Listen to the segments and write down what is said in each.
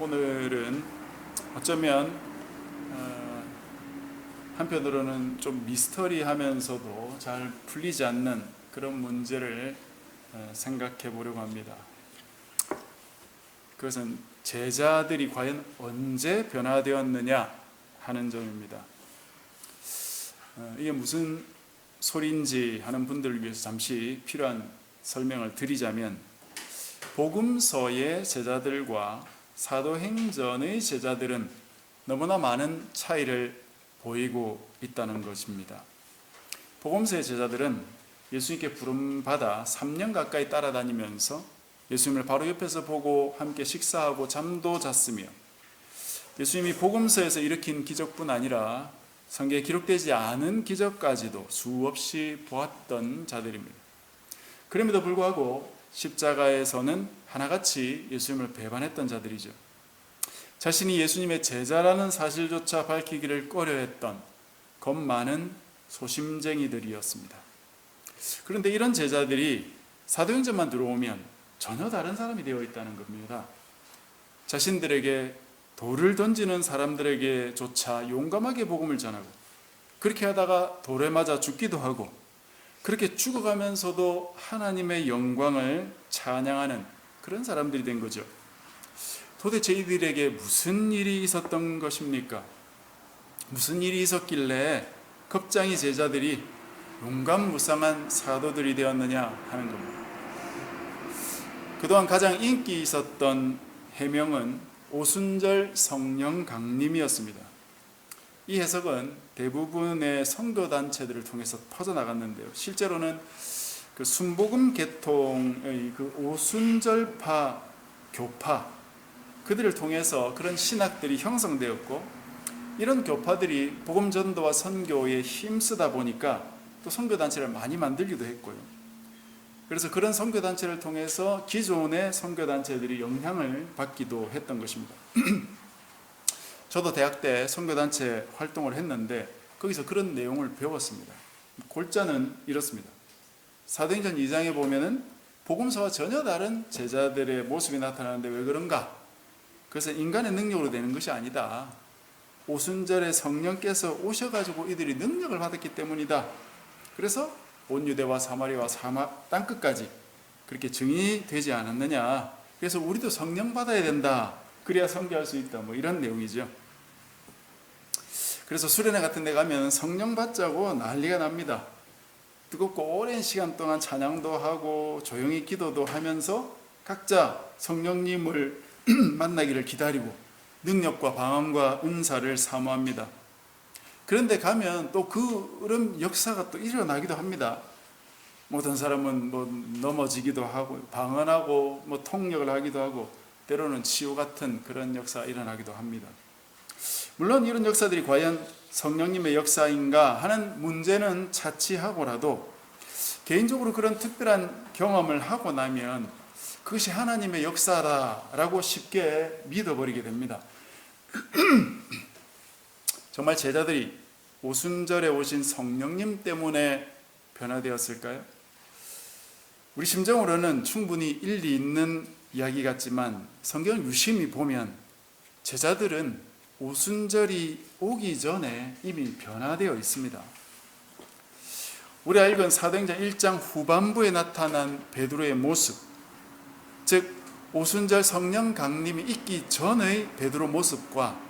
오늘은 어쩌면 한편으로는 좀 미스터리하면서도 잘 풀리지 않는 그런 문제를 생각해 보려고 합니다. 그것은 제자들이 과연 언제 변화되었느냐 하는 점입니다. 이게 무슨 소리인지 하는 분들을 위해서 잠시 필요한 설명을 드리자면, 복음서의 제자들과 사도행전의 제자들은 너무나 많은 차이를 보이고 있다는 것입니다. 복음서의 제자들은 예수님께 부름받아 3년 가까이 따라다니면서 예수님을 바로 옆에서 보고 함께 식사하고 잠도 잤으며, 예수님이 복음서에서 일으킨 기적뿐 아니라 성경에 기록되지 않은 기적까지도 수없이 보았던 자들입니다. 그럼에도 불구하고 십자가에서는 하나같이 예수님을 배반했던 자들이죠. 자신이 예수님의 제자라는 사실조차 밝히기를 꺼려했던 겁 많은 소심쟁이들이었습니다. 그런데 이런 제자들이 사도행전만 들어오면 전혀 다른 사람이 되어 있다는 겁니다. 자신들에게 돌을 던지는 사람들에게조차 용감하게 복음을 전하고, 그렇게 하다가 돌에 맞아 죽기도 하고, 그렇게 죽어가면서도 하나님의 영광을 찬양하는 그런 사람들이 된 거죠. 도대체 이들에게 무슨 일이 있었던 것입니까? 무슨 일이 있었길래 겁쟁이 제자들이 용감무쌍한 사도들이 되었느냐 하는 겁니다. 그동안 가장 인기 있었던 해명은 오순절 성령 강림이었습니다. 이 해석은 대부분의 선교단체들을 통해서 퍼져나갔는데요, 실제로는 그 순복음 계통의 그 오순절파 교파, 그들을 통해서 그런 신학들이 형성되었고, 이런 교파들이 복음 전도와 선교에 힘쓰다 보니까 또 선교단체를 많이 만들기도 했고요. 그래서 그런 선교단체를 통해서 기존의 선교단체들이 영향을 받기도 했던 것입니다. 저도 대학 때 선교단체 활동을 했는데 거기서 그런 내용을 배웠습니다. 골자는 이렇습니다. 사도행전 2장에 보면은 복음서와 전혀 다른 제자들의 모습이 나타나는데 왜 그런가? 그것은 인간의 능력으로 되는 것이 아니다. 오순절에 성령께서 오셔가지고 이들이 능력을 받았기 때문이다. 그래서 온 유대와 사마리아와 땅끝까지 그렇게 증인이 되지 않았느냐. 그래서 우리도 성령 받아야 된다. 그래야 선교할 수 있다. 뭐 이런 내용이죠. 그래서 수련회 같은 데 가면 성령 받자고 난리가 납니다. 뜨겁고 오랜 시간 동안 찬양도 하고 조용히 기도도 하면서 각자 성령님을 만나기를 기다리고 능력과 방언과 은사를 사모합니다. 그런데 가면 또 그런 역사가 또 일어나기도 합니다. 어떤 사람은 뭐 넘어지기도 하고 방언하고 뭐 통역을 하기도 하고, 때로는 치유 같은 그런 역사가 일어나기도 합니다. 물론 이런 역사들이 과연 성령님의 역사인가 하는 문제는 차치하고라도, 개인적으로 그런 특별한 경험을 하고 나면 그것이 하나님의 역사라고 쉽게 믿어버리게 됩니다. 정말 제자들이 오순절에 오신 성령님 때문에 변화되었을까요? 우리 심정으로는 충분히 일리 있는 이야기 같지만 성경을 유심히 보면 제자들은 오순절이 오기 전에 이미 변화되어 있습니다. 우리가 읽은 사도행전 1장 후반부에 나타난 베드로의 모습, 즉 오순절 성령 강림이 있기 전의 베드로 모습과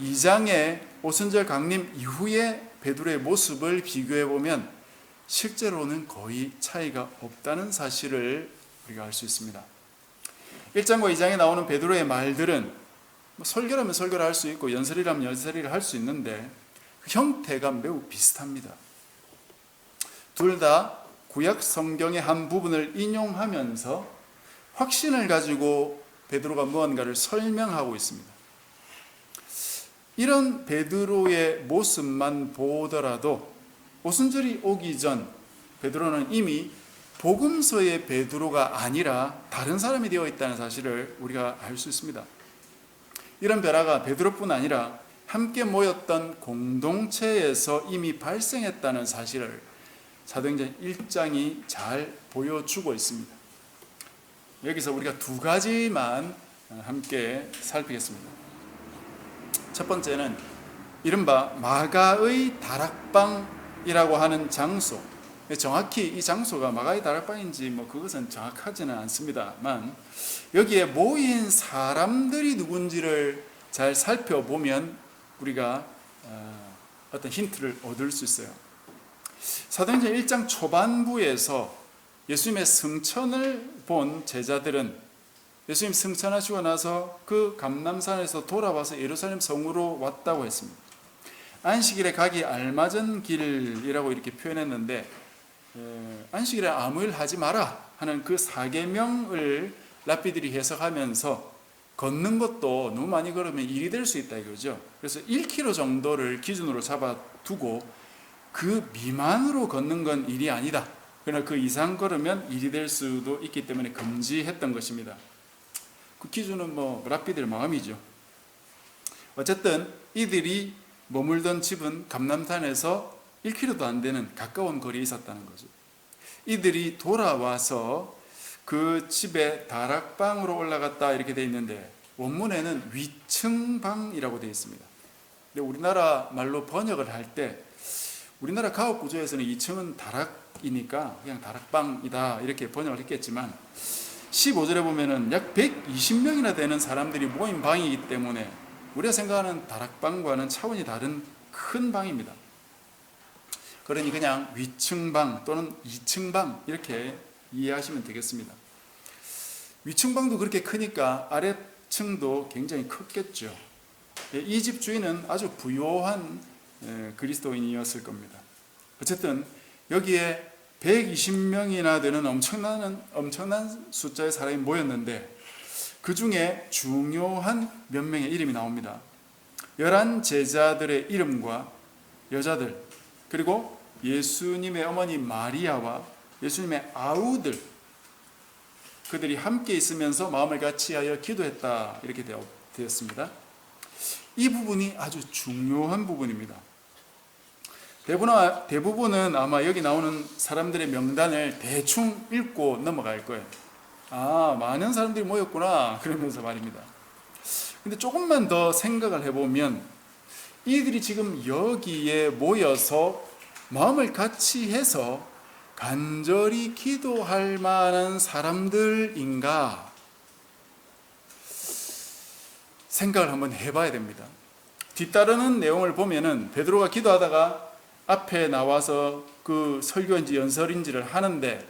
2장의 오순절 강림 이후의 베드로의 모습을 비교해 보면 실제로는 거의 차이가 없다는 사실을 우리가 알 수 있습니다. 1장과 2장에 나오는 베드로의 말들은 설교라면 설교를 할 수 있고 연설이라면 연설을 할 수 있는데 그 형태가 매우 비슷합니다. 둘 다 구약 성경의 한 부분을 인용하면서 확신을 가지고 베드로가 무언가를 설명하고 있습니다. 이런 베드로의 모습만 보더라도 오순절이 오기 전 베드로는 이미 복음서의 베드로가 아니라 다른 사람이 되어 있다는 사실을 우리가 알 수 있습니다. 이런 변화가 베드로뿐 아니라 함께 모였던 공동체에서 이미 발생했다는 사실을 사도행전 1장이 잘 보여주고 있습니다. 여기서 우리가 두 가지만 함께 살피겠습니다. 첫 번째는 이른바 마가의 다락방이라고 하는 장소. 정확히 이 장소가 마가의 다락방인지 그것은 정확하지는 않습니다만, 여기에 모인 사람들이 누군지를 잘 살펴보면 우리가 어떤 힌트를 얻을 수 있어요. 사도행전 1장 초반부에서 예수님의 승천을 본 제자들은 예수님 승천하시고 나서 그 감람산에서 돌아와서 예루살렘 성으로 왔다고 했습니다. 안식일에 가기 알맞은 길이라고 이렇게 표현했는데, 안식일에 아무 일 하지 마라 하는 그 사계명을 랍비들이 해석하면서 걷는 것도 너무 많이 걸으면 일이 될 수 있다 이거죠. 그래서 1km 정도를 기준으로 잡아두고 그 미만으로 걷는 건 일이 아니다. 그러나 그 이상 걸으면 일이 될 수도 있기 때문에 금지했던 것입니다. 그 기준은 랍비들 마음이죠. 어쨌든 이들이 머물던 집은 감람산에서 1km도 안 되는 가까운 거리에 있었다는 거죠. 이들이 돌아와서 그 집에 다락방으로 올라갔다 이렇게 되어 있는데, 원문에는 위층방이라고 되어 있습니다. 근데 우리나라 말로 번역을 할 때 우리나라 가옥 구조에서는 2층은 다락이니까 그냥 다락방이다 이렇게 번역을 했겠지만, 15절에 보면은 약 120명이나 되는 사람들이 모인 방이기 때문에 우리가 생각하는 다락방과는 차원이 다른 큰 방입니다. 그러니 그냥 위층방 또는 2층방 이렇게 이해하시면 되겠습니다. 위층방도 그렇게 크니까 아래층도 굉장히 컸겠죠. 이 집 주인은 아주 부유한 그리스도인이었을 겁니다. 어쨌든 여기에 120명이나 되는 엄청난 숫자의 사람이 모였는데, 그 중에 중요한 몇 명의 이름이 나옵니다. 11 제자들의 이름과 여자들, 그리고 예수님의 어머니 마리아와 예수님의 아우들, 그들이 함께 있으면서 마음을 같이하여 기도했다 이렇게 되었습니다. 이 부분이 아주 중요한 부분입니다. 대부분은 아마 여기 나오는 사람들의 명단을 대충 읽고 넘어갈 거예요. 많은 사람들이 모였구나 그러면서 말입니다. 근데 조금만 더 생각을 해보면 이들이 지금 여기에 모여서 마음을 같이 해서 간절히 기도할 만한 사람들인가 생각을 한번 해봐야 됩니다. 뒤따르는 내용을 보면은 베드로가 기도하다가 앞에 나와서 그 설교인지 연설인지를 하는데,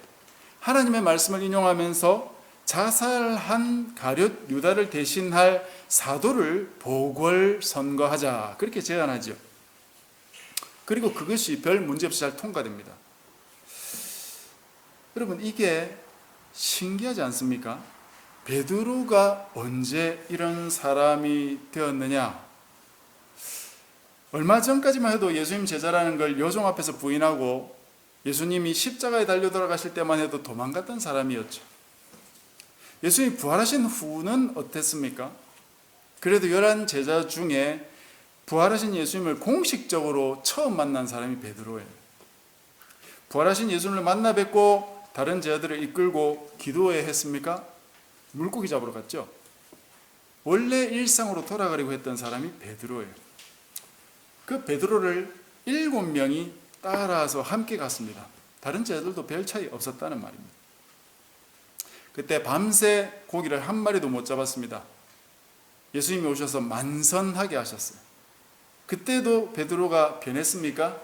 하나님의 말씀을 인용하면서 자살한 가룟 유다를 대신할 사도를 보궐 선거하자 그렇게 제안하죠. 그리고 그것이 별 문제 없이 잘 통과됩니다. 여러분, 이게 신기하지 않습니까? 베드로가 언제 이런 사람이 되었느냐? 얼마 전까지만 해도 예수님 제자라는 걸 여종 앞에서 부인하고 예수님이 십자가에 달려 돌아가실 때만 해도 도망갔던 사람이었죠. 예수님이 부활하신 후는 어땠습니까? 그래도 11 제자 중에 부활하신 예수님을 공식적으로 처음 만난 사람이 베드로예요. 부활하신 예수님을 만나 뵙고 다른 제자들을 이끌고 기도회 했습니까? 물고기 잡으러 갔죠. 원래 일상으로 돌아가려고 했던 사람이 베드로예요. 그 베드로를 7명이 따라서 함께 갔습니다. 다른 제자들도 별 차이 없었다는 말입니다. 그때 밤새 고기를 한 마리도 못 잡았습니다. 예수님이 오셔서 만선하게 하셨어요. 그때도 베드로가 변했습니까?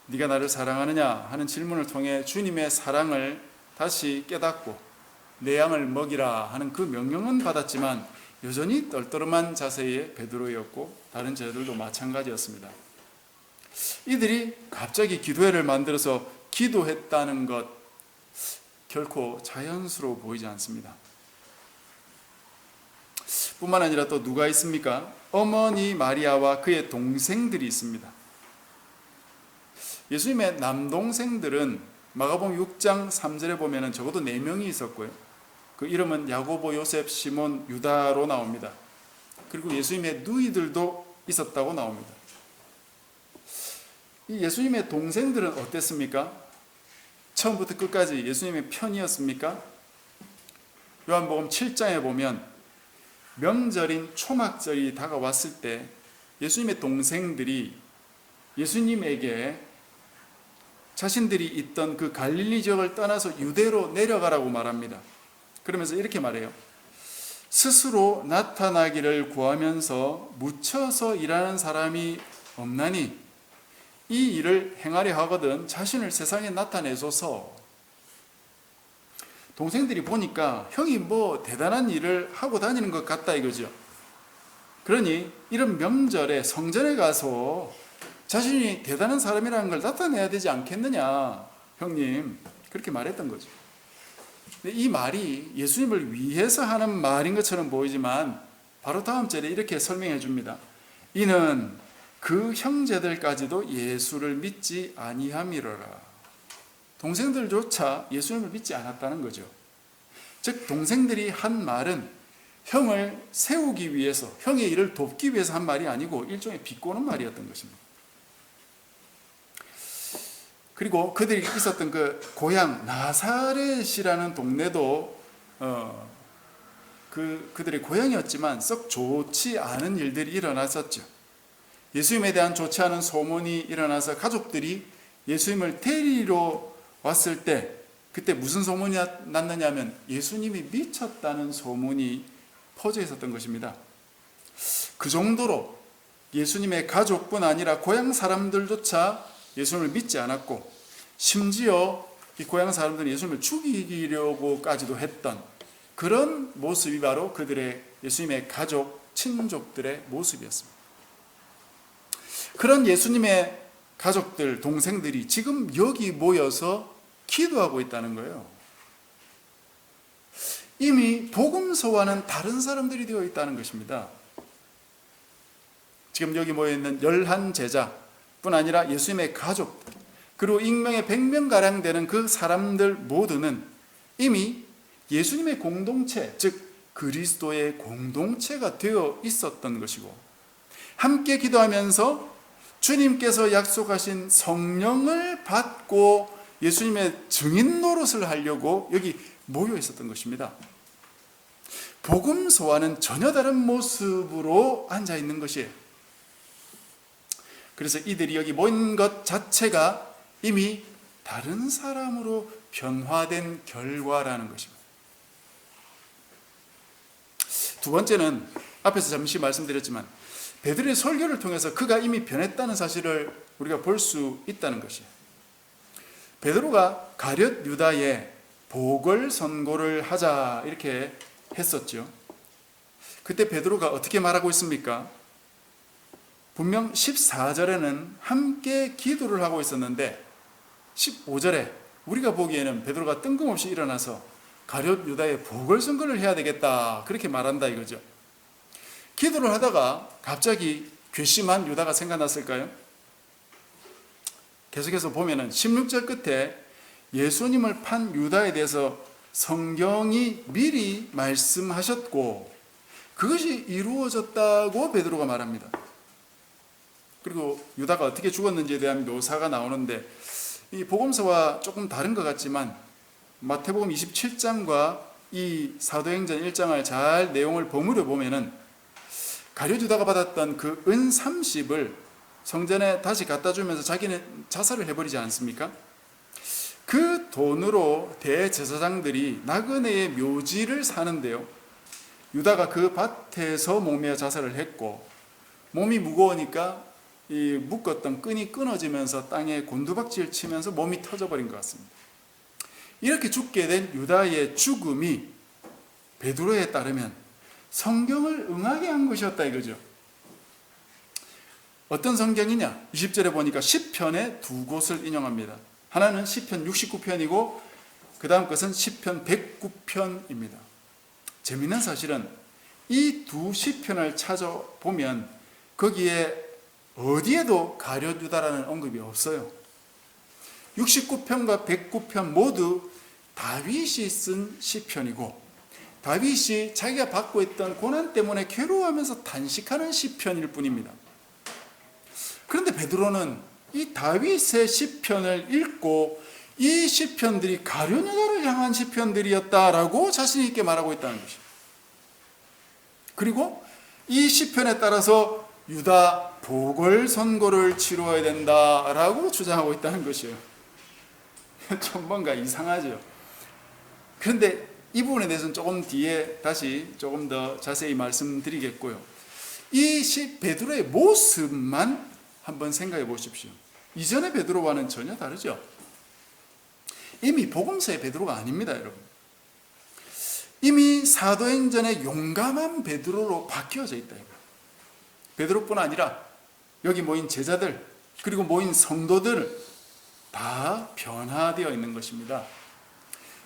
네가 나를 사랑하느냐 하는 질문을 통해 주님의 사랑을 다시 깨닫고 내 양을 먹이라 하는 그 명령은 받았지만 여전히 떨떠름한 자세의 베드로였고 다른 제자들도 마찬가지였습니다. 이들이 갑자기 기도회를 만들어서 기도했다는 것 결코 자연스러워 보이지 않습니다. 뿐만 아니라 또 누가 있습니까? 어머니 마리아와 그의 동생들이 있습니다. 예수님의 남동생들은 마가복음 6장 3절에 보면 적어도 4명이 있었고요. 그 이름은 야고보, 요셉, 시몬, 유다로 나옵니다. 그리고 예수님의 누이들도 있었다고 나옵니다. 이 예수님의 동생들은 어땠습니까? 처음부터 끝까지 예수님의 편이었습니까? 요한복음 7장에 보면 명절인 초막절이 다가왔을 때 예수님의 동생들이 예수님에게 자신들이 있던 그 갈릴리 지역을 떠나서 유대로 내려가라고 말합니다. 그러면서 이렇게 말해요. 스스로 나타나기를 구하면서 묻혀서 일하는 사람이 없나니 이 일을 행하려 하거든 자신을 세상에 나타내소서. 동생들이 보니까 형이 뭐 대단한 일을 하고 다니는 것 같다 이거죠. 그러니 이런 명절에 성전에 가서 자신이 대단한 사람이라는 걸 나타내야 되지 않겠느냐 형님, 그렇게 말했던 거죠. 근데 이 말이 예수님을 위해서 하는 말인 것처럼 보이지만 바로 다음 절에 이렇게 설명해 줍니다. 이는 그 형제들까지도 예수를 믿지 아니함이로라. 동생들조차 예수님을 믿지 않았다는 거죠. 즉 동생들이 한 말은 형을 세우기 위해서, 형의 일을 돕기 위해서 한 말이 아니고 일종의 비꼬는 말이었던 것입니다. 그리고 그들이 있었던 그 고향 나사렛이라는 동네도 그들의 고향이었지만 썩 좋지 않은 일들이 일어났었죠. 예수님에 대한 좋지 않은 소문이 일어나서 가족들이 예수님을 데리러 왔을 때 그때 무슨 소문이 났느냐면 예수님이 미쳤다는 소문이 퍼져 있었던 것입니다. 그 정도로 예수님의 가족뿐 아니라 고향 사람들조차 예수님을 믿지 않았고 심지어 이 고향 사람들은 예수님을 죽이려고까지도 했던 그런 모습이 바로 그들의 예수님의 가족, 친족들의 모습이었습니다. 그런 예수님의 가족들, 동생들이 지금 여기 모여서 기도하고 있다는 거예요. 이미 복음서와는 다른 사람들이 되어 있다는 것입니다. 지금 여기 모여있는 11제자뿐 아니라 예수님의 가족들, 그리고 익명의 100명가량 되는 그 사람들 모두는 이미 예수님의 공동체, 즉 그리스도의 공동체가 되어 있었던 것이고 함께 기도하면서 주님께서 약속하신 성령을 받고 예수님의 증인 노릇을 하려고 여기 모여 있었던 것입니다. 복음서와는 전혀 다른 모습으로 앉아 있는 것이에요. 그래서 이들이 여기 모인 것 자체가 이미 다른 사람으로 변화된 결과라는 것입니다. 두 번째는 앞에서 잠시 말씀드렸지만 베드로의 설교를 통해서 그가 이미 변했다는 사실을 우리가 볼 수 있다는 것이에요. 베드로가 가룟 유다에 보궐선고를 하자 이렇게 했었죠. 그때 베드로가 어떻게 말하고 있습니까? 분명 14절에는 함께 기도를 하고 있었는데 15절에 우리가 보기에는 베드로가 뜬금없이 일어나서 가룟 유다에 보궐선거를 해야 되겠다 그렇게 말한다 이거죠. 기도를 하다가 갑자기 괘씸한 유다가 생각났을까요? 계속해서 보면은 16절 끝에 예수님을 판 유다에 대해서 성경이 미리 말씀하셨고 그것이 이루어졌다고 베드로가 말합니다. 그리고 유다가 어떻게 죽었는지에 대한 묘사가 나오는데 이 복음서와 조금 다른 것 같지만 마태복음 27장과 이 사도행전 1장을 잘 내용을 버무려 보면은 가룟 유다가 받았던 그 은 30을 성전에 다시 갖다 주면서 자기는 자살을 해버리지 않습니까? 그 돈으로 대제사장들이 나그네의 묘지를 사는데요. 유다가 그 밭에서 목매어 자살을 했고 몸이 무거우니까 이 묶었던 끈이 끊어지면서 땅에 곤두박질 치면서 몸이 터져버린 것 같습니다. 이렇게 죽게 된 유다의 죽음이 베드로에 따르면 성경을 응하게 한 것이었다 이거죠. 어떤 성경이냐? 20절에 보니까 시편의 두 곳을 인용합니다. 하나는 시편 69편이고 그 다음 것은 시편 109편입니다. 재미있는 사실은 이 두 시편을 찾아보면 거기에 어디에도 가룟 유다라는 언급이 없어요. 69편과 109편 모두 다윗이 쓴 시편이고 다윗이 자기가 받고 있던 고난 때문에 괴로워하면서 탄식하는 시편일 뿐입니다. 그런데 베드로는 이 다윗의 시편을 읽고 이 시편들이 가룟 유다를 향한 시편들이었다라고 자신 있게 말하고 있다는 것입니다. 그리고 이 시편에 따라서 유다 보궐선거를 치루어야 된다라고 주장하고 있다는 것이에요. 좀 뭔가 이상하죠. 그런데 이 부분에 대해서는 조금 뒤에 다시 조금 더 자세히 말씀드리겠고요. 이 베드로의 모습만 한번 생각해 보십시오. 이전의 베드로와는 전혀 다르죠. 이미 복음서의 베드로가 아닙니다, 여러분. 이미 사도행전의 용감한 베드로로 바뀌어져 있다. 베드로뿐 아니라 여기 모인 제자들 그리고 모인 성도들 다 변화되어 있는 것입니다.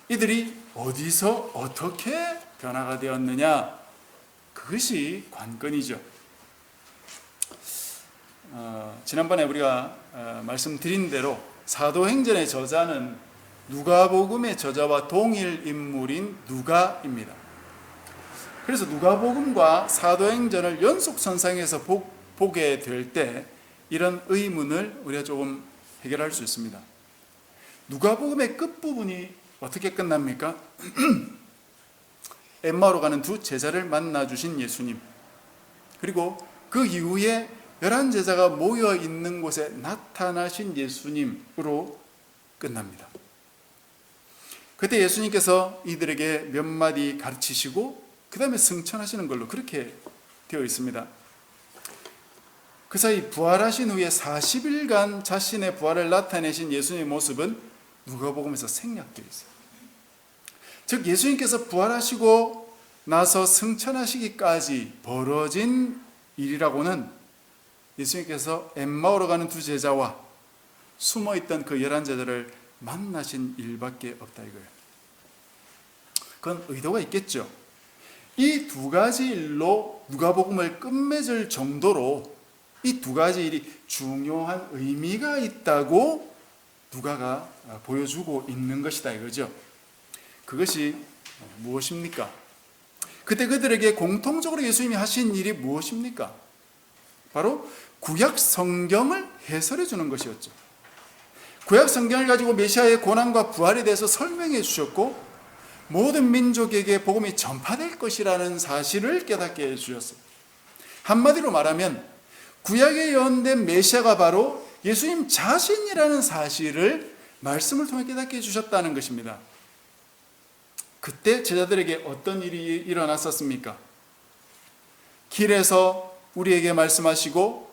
이들이 어디서 어떻게 변화가 되었느냐, 그것이 관건이죠. 지난번에 우리가 말씀드린 대로 사도행전의 저자는 누가복음의 저자와 동일 인물인 누가입니다. 그래서 누가복음과 사도행전을 연속선상에서 보게 될 때 이런 의문을 우리가 조금 해결할 수 있습니다. 누가복음의 끝부분이 어떻게 끝납니까? 엠마오로 가는 두 제자를 만나 주신 예수님, 그리고 그 이후에 11제자가 모여 있는 곳에 나타나신 예수님으로 끝납니다. 그때 예수님께서 이들에게 몇 마디 가르치시고 그 다음에 승천하시는 걸로 그렇게 되어 있습니다. 그 사이 부활하신 후에 40일간 자신의 부활을 나타내신 예수님의 모습은 누가복음에서 생략되어 있어요. 즉 예수님께서 부활하시고 나서 승천하시기까지 벌어진 일이라고는 예수님께서 엠마오로 가는 두 제자와 숨어있던 그 11제자를 만나신 일밖에 없다 이거예요. 그건 의도가 있겠죠. 이 두 가지 일로 누가복음을 끝맺을 정도로 이 두 가지 일이 중요한 의미가 있다고 누가가 보여주고 있는 것이다 이거죠. 그것이 무엇입니까? 그때 그들에게 공통적으로 예수님이 하신 일이 무엇입니까? 바로 구약 성경을 해설해 주는 것이었죠. 구약 성경을 가지고 메시아의 고난과 부활에 대해서 설명해 주셨고 모든 민족에게 복음이 전파될 것이라는 사실을 깨닫게 해주셨어요. 한마디로 말하면 구약에 예언된 메시아가 바로 예수님 자신이라는 사실을 말씀을 통해 깨닫게 해주셨다는 것입니다. 그때 제자들에게 어떤 일이 일어났었습니까? 길에서 우리에게 말씀하시고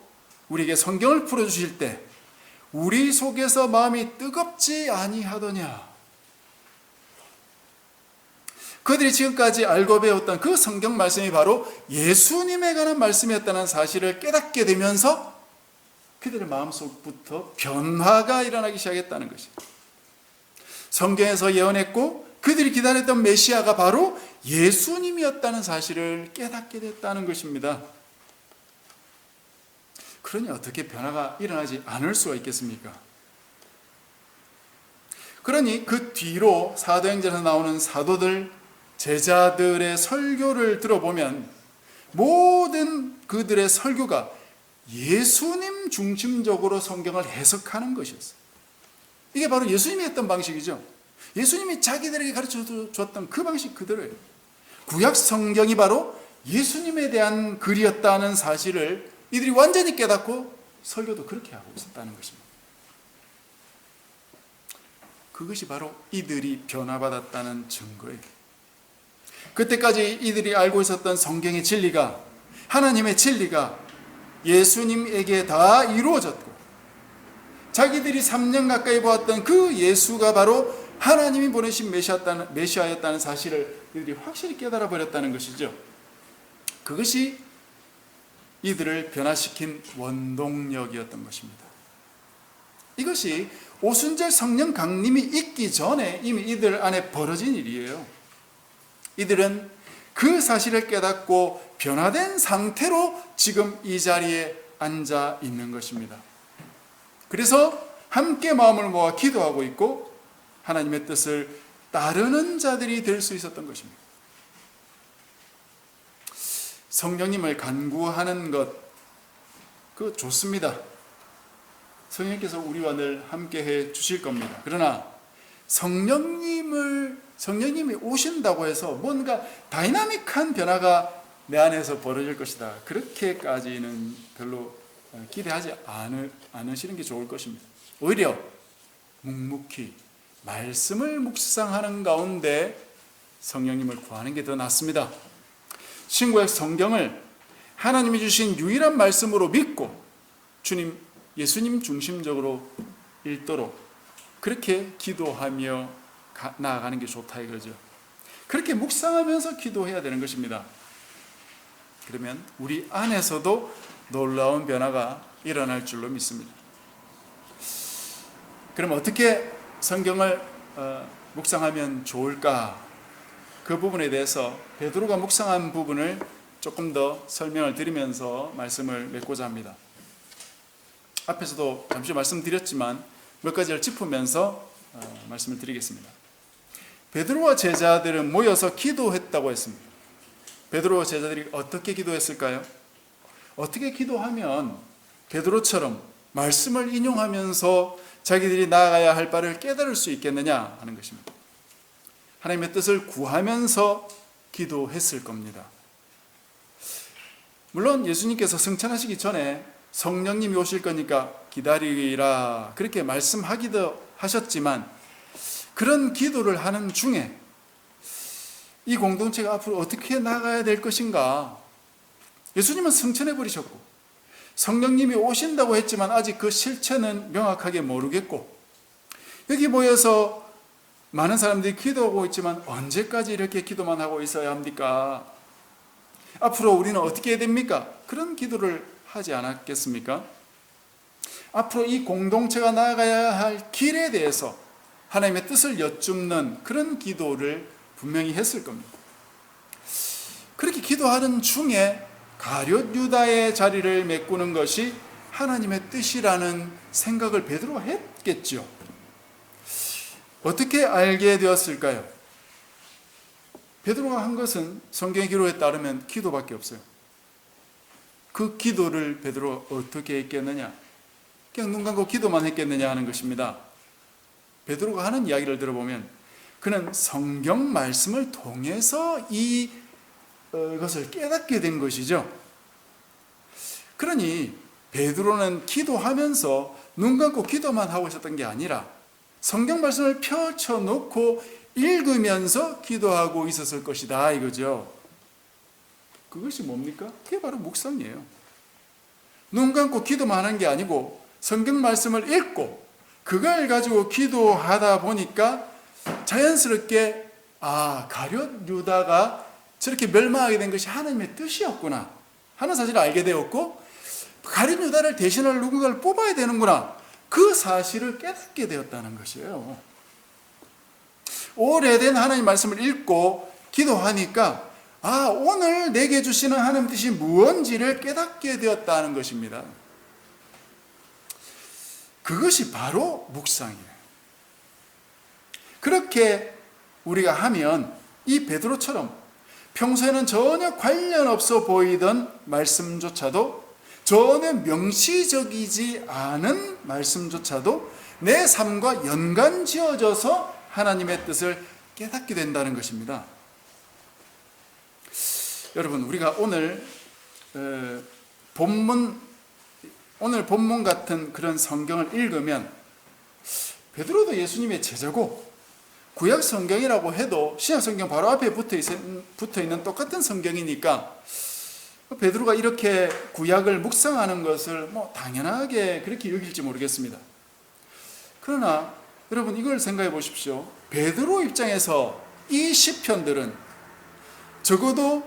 우리에게 성경을 풀어주실 때 우리 속에서 마음이 뜨겁지 아니하더냐. 그들이 지금까지 알고 배웠던 그 성경 말씀이 바로 예수님에 관한 말씀이었다는 사실을 깨닫게 되면서 그들의 마음속부터 변화가 일어나기 시작했다는 것입니다. 성경에서 예언했고 그들이 기다렸던 메시아가 바로 예수님이었다는 사실을 깨닫게 됐다는 것입니다. 그러니 어떻게 변화가 일어나지 않을 수가 있겠습니까? 그러니 그 뒤로 사도행전에서 나오는 사도들, 제자들의 설교를 들어보면 모든 그들의 설교가 예수님 중심적으로 성경을 해석하는 것이었어요. 이게 바로 예수님이 했던 방식이죠. 예수님이 자기들에게 가르쳐 줬던 그 방식 그대로예요. 구약 성경이 바로 예수님에 대한 글이었다는 사실을 이들이 완전히 깨닫고 설교도 그렇게 하고 있었다는 것입니다. 그것이 바로 이들이 변화받았다는 증거예요. 그때까지 이들이 알고 있었던 성경의 진리가, 하나님의 진리가 예수님에게 다 이루어졌고 자기들이 3년 가까이 보았던 그 예수가 바로 하나님이 보내신 메시아였다는 사실을 이들이 확실히 깨달아 버렸다는 것이죠. 그것이 이들을 변화시킨 원동력이었던 것입니다. 이것이 오순절 성령 강림이 있기 전에 이미 이들 안에 벌어진 일이에요. 이들은 그 사실을 깨닫고 변화된 상태로 지금 이 자리에 앉아 있는 것입니다. 그래서 함께 마음을 모아 기도하고 있고 하나님의 뜻을 따르는 자들이 될 수 있었던 것입니다. 성령님을 간구하는 것, 그거 좋습니다. 성령님께서 우리와 늘 함께 해 주실 겁니다. 그러나 성령님이 오신다고 해서 뭔가 다이나믹한 변화가 내 안에서 벌어질 것이다, 그렇게까지는 별로 기대하지 않으시는 게 좋을 것입니다. 오히려 묵묵히 말씀을 묵상하는 가운데 성령님을 구하는 게 더 낫습니다. 신구약 성경을 하나님이 주신 유일한 말씀으로 믿고 예수님 중심적으로 읽도록 그렇게 기도하며 나아가는 게 좋다 이거죠. 그렇게 묵상하면서 기도해야 되는 것입니다. 그러면 우리 안에서도 놀라운 변화가 일어날 줄로 믿습니다. 그럼 어떻게 성경을 묵상하면 좋을까? 그 부분에 대해서 베드로가 묵상한 부분을 조금 더 설명을 드리면서 말씀을 맺고자 합니다. 앞에서도 잠시 말씀드렸지만 몇 가지를 짚으면서 말씀을 드리겠습니다. 베드로와 제자들은 모여서 기도했다고 했습니다. 베드로와 제자들이 어떻게 기도했을까요? 어떻게 기도하면 베드로처럼 말씀을 인용하면서 자기들이 나아가야 할 바를 깨달을 수 있겠느냐 하는 것입니다. 하나님의 뜻을 구하면서 기도했을 겁니다. 물론 예수님께서 승천하시기 전에 성령님이 오실 거니까 기다리라 그렇게 말씀하기도 하셨지만, 그런 기도를 하는 중에 이 공동체가 앞으로 어떻게 나가야 될 것인가, 예수님은 승천해 버리셨고 성령님이 오신다고 했지만 아직 그 실체는 명확하게 모르겠고, 여기 모여서 많은 사람들이 기도하고 있지만 언제까지 이렇게 기도만 하고 있어야 합니까? 앞으로 우리는 어떻게 해야 됩니까? 그런 기도를 하지 않았겠습니까? 앞으로 이 공동체가 나아가야 할 길에 대해서 하나님의 뜻을 여쭙는 그런 기도를 분명히 했을 겁니다. 그렇게 기도하는 중에 가룟 유다의 자리를 메꾸는 것이 하나님의 뜻이라는 생각을 베드로가 했겠죠. 어떻게 알게 되었을까요? 베드로가 한 것은 성경의 기록에 따르면 기도밖에 없어요. 그 기도를 베드로가 어떻게 했겠느냐? 그냥 눈 감고 기도만 했겠느냐 하는 것입니다. 베드로가 하는 이야기를 들어보면 그는 성경 말씀을 통해서 이것을 깨닫게 된 것이죠. 그러니 베드로는 기도하면서 눈 감고 기도만 하고 있었던 게 아니라 성경 말씀을 펼쳐놓고 읽으면서 기도하고 있었을 것이다 이거죠. 그것이 뭡니까? 그게 바로 묵상이에요. 눈 감고 기도만 하는 게 아니고 성경 말씀을 읽고 그걸 가지고 기도하다 보니까 자연스럽게 가룟 유다가 저렇게 멸망하게 된 것이 하나님의 뜻이었구나 하는 사실을 알게 되었고, 가룟 유다를 대신할 누군가를 뽑아야 되는구나, 그 사실을 깨닫게 되었다는 것이에요. 오래된 하나님 말씀을 읽고 기도하니까 오늘 내게 주시는 하나님 뜻이 무엇인지를 깨닫게 되었다는 것입니다. 그것이 바로 묵상이에요. 그렇게 우리가 하면 이 베드로처럼 평소에는 전혀 관련 없어 보이던 말씀조차도, 전혀 명시적이지 않은 말씀조차도 내 삶과 연관 지어져서 하나님의 뜻을 깨닫게 된다는 것입니다. 여러분, 우리가 오늘 본문 같은 그런 성경을 읽으면 베드로도 예수님의 제자고 구약 성경이라고 해도 신약 성경 바로 앞에 붙어 있는 똑같은 성경이니까 베드로가 이렇게 구약을 묵상하는 것을 당연하게 그렇게 여길지 모르겠습니다. 그러나 여러분, 이걸 생각해 보십시오. 베드로 입장에서 이 시편들은 적어도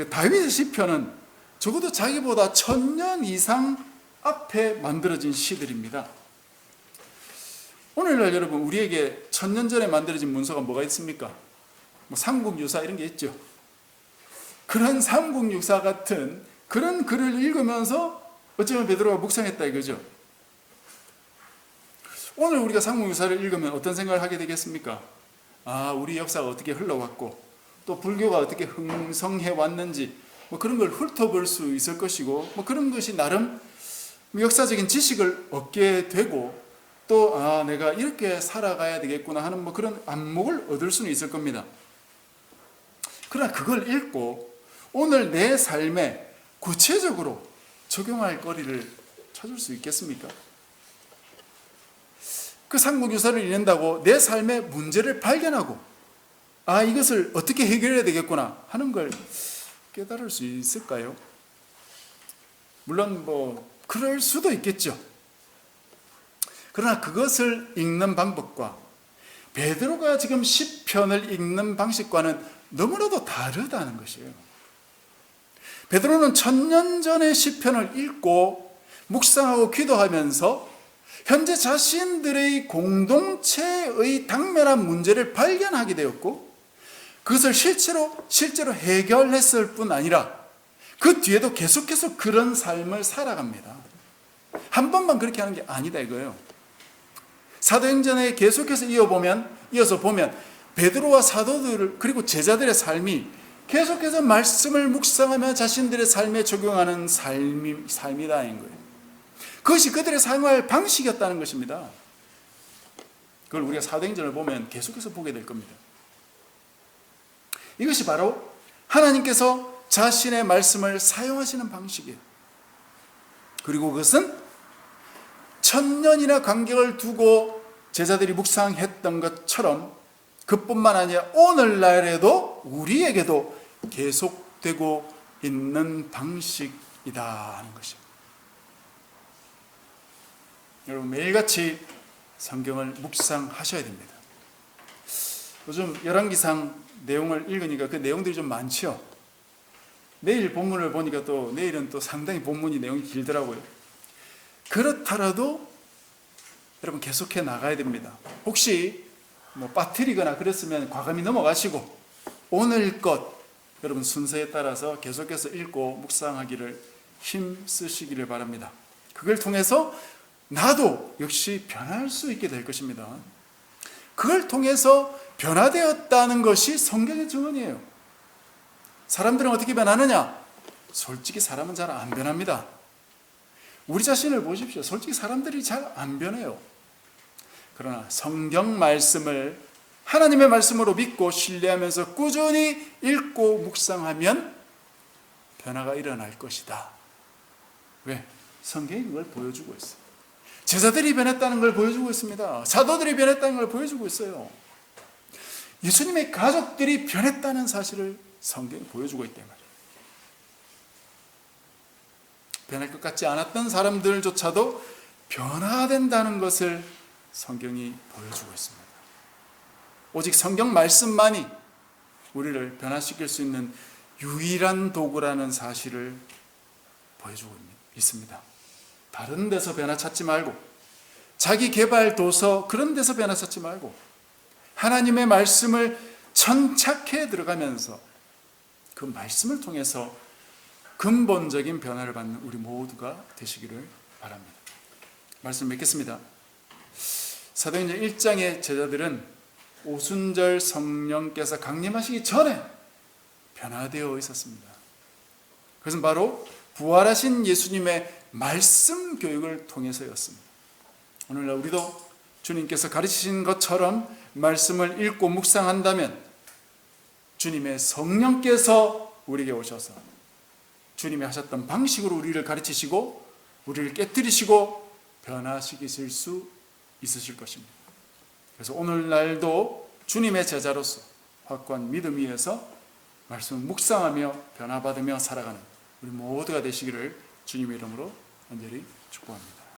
다윗의 시편은 적어도 자기보다 1000년 이상 앞에 만들어진 시들입니다. 오늘날 여러분, 우리에게 1000년 전에 만들어진 문서가 뭐가 있습니까? 삼국유사 이런 게 있죠. 그런 삼국유사 같은 그런 글을 읽으면서 어쩌면 베드로가 묵상했다 이거죠. 오늘 우리가 삼국유사를 읽으면 어떤 생각을 하게 되겠습니까? 우리 역사가 어떻게 흘러왔고 또 불교가 어떻게 흥성해 왔는지 그런 걸 훑어볼 수 있을 것이고 그런 것이 나름 역사적인 지식을 얻게 되고 또 내가 이렇게 살아가야 되겠구나 하는 그런 안목을 얻을 수는 있을 겁니다. 그러나 그걸 읽고 오늘 내 삶에 구체적으로 적용할 거리를 찾을 수 있겠습니까? 그 삼국유사를 읽는다고 내 삶의 문제를 발견하고 이것을 어떻게 해결해야 되겠구나 하는 걸 깨달을 수 있을까요? 물론 그럴 수도 있겠죠. 그러나 그것을 읽는 방법과 베드로가 지금 시편을 읽는 방식과는 너무나도 다르다는 것이에요. 베드로는 1000년 전에 시편을 읽고 묵상하고 기도하면서 현재 자신들의 공동체의 당면한 문제를 발견하게 되었고 그것을 실제로 해결했을 뿐 아니라 그 뒤에도 계속해서 그런 삶을 살아갑니다. 한 번만 그렇게 하는 게 아니다 이거예요. 사도행전에 계속해서 이어서 보면 베드로와 사도들 그리고 제자들의 삶이 계속해서 말씀을 묵상하며 자신들의 삶에 적용하는 삶이다인 거예요. 그것이 그들의 생활 방식이었다는 것입니다. 그걸 우리가 사도행전을 보면 계속해서 보게 될 겁니다. 이것이 바로 하나님께서 자신의 말씀을 사용하시는 방식이에요. 그리고 그것은 1000년이나 간격을 두고 제자들이 묵상했던 것처럼 그뿐만 아니라 오늘날에도 우리에게도 계속되고 있는 방식이다 하는 것입니다. 여러분 매일같이 성경을 묵상하셔야 됩니다. 요즘 열왕기상 내용을 읽으니까 그 내용들이 좀 많죠. 내일 본문을 보니까 또 내일은 또 상당히 본문이 내용이 길더라고요. 그렇더라도 여러분 계속해 나가야 됩니다. 혹시 빠뜨리거나 그랬으면 과감히 넘어가시고 오늘 것 여러분 순서에 따라서 계속해서 읽고 묵상하기를 힘쓰시기를 바랍니다. 그걸 통해서 나도 역시 변할 수 있게 될 것입니다. 그걸 통해서 변화되었다는 것이 성경의 증언이에요. 사람들은 어떻게 변하느냐? 솔직히 사람은 잘 안 변합니다. 우리 자신을 보십시오. 솔직히 사람들이 잘 안 변해요. 그러나 성경 말씀을 하나님의 말씀으로 믿고 신뢰하면서 꾸준히 읽고 묵상하면 변화가 일어날 것이다. 왜? 성경이 그걸 보여주고 있어요. 제자들이 변했다는 걸 보여주고 있습니다. 사도들이 변했다는 걸 보여주고 있어요. 예수님의 가족들이 변했다는 사실을 성경이 보여주고 있단 말이에요. 변할 것 같지 않았던 사람들조차도 변화된다는 것을 성경이 보여주고 있습니다. 오직 성경 말씀만이 우리를 변화시킬 수 있는 유일한 도구라는 사실을 보여주고 있습니다. 다른 데서 변화 찾지 말고 자기 개발 도서 그런 데서 변화 찾지 말고 하나님의 말씀을 천착해 들어가면서 그 말씀을 통해서 근본적인 변화를 받는 우리 모두가 되시기를 바랍니다. 말씀 맺겠습니다. 사도행전 1장의 제자들은 오순절 성령께서 강림하시기 전에 변화되어 있었습니다. 그것은 바로 부활하신 예수님의 말씀 교육을 통해서였습니다. 오늘날 우리도 주님께서 가르치신 것처럼 말씀을 읽고 묵상한다면 주님의 성령께서 우리에게 오셔서 주님이 하셨던 방식으로 우리를 가르치시고 우리를 깨뜨리시고 변화시키실 수 있으실 것입니다. 그래서 오늘날도 주님의 제자로서 확고한 믿음 위에서 말씀을 묵상하며 변화받으며 살아가는 우리 모두가 되시기를 주님의 이름으로 간절히 축복합니다.